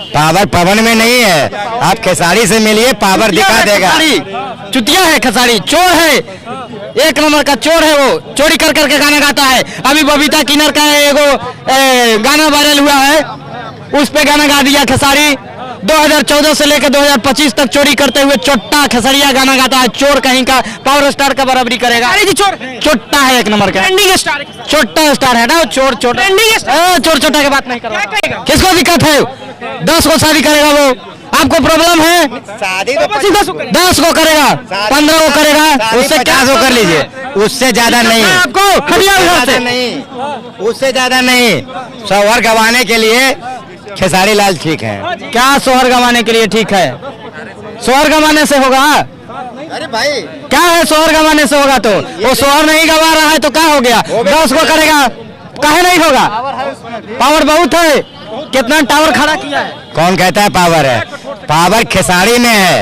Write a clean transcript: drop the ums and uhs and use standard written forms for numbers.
Power पवन में नहीं है, आप खेसारी से मिलिए, पावर दिखा देगा। चुतिया है खेसारी, चोर है, एक नंबर का चोर है। वो चोरी कर करके गाना गाता है। अभी बबीता किन्नर का एगो गाना वायरल हुआ है, उस पे गाना गा दिया खेसारी। 2014 से लेकर 2025 तक चोरी करते हुए चोट्टा खेसरिया गाना गाता है। चोर कहीं का, पावर स्टार का बराबरी करेगा। अरे जी चोर, चोट्टा है एक नंबर का, ट्रेंडिंग स्टार, चोट्टा स्टार है ना, चोर चोर चोर चोट्टा की बात नहीं कर रहा। किसको दिक्कत है? 10 को शादी करेगा वो, आपको प्रॉब्लम है? शादी तो 10 को करेगा, 15 को करेगा, उससे 50 को कर लीजिए, उससे ज्यादा नहीं। आपको हटिया उधर से, नहीं, उससे ज्यादा नहीं। शौहर गंवाने के लिए खेसारी लाल ठीक है। क्या शोहर गंवाने के लिए ठीक है? शोहर गंवाने से होगा? अरे भाई क्या है शोहर गंवाने से होगा? तो वो शोहर नहीं गंवा रहा है तो क्या हो गया? 10 को करेगा, काहे नहीं होगा? पावर बहुत है। कितना टावर खड़ा किया है? कौन कहता है पावर है? पावर खेसारी में है।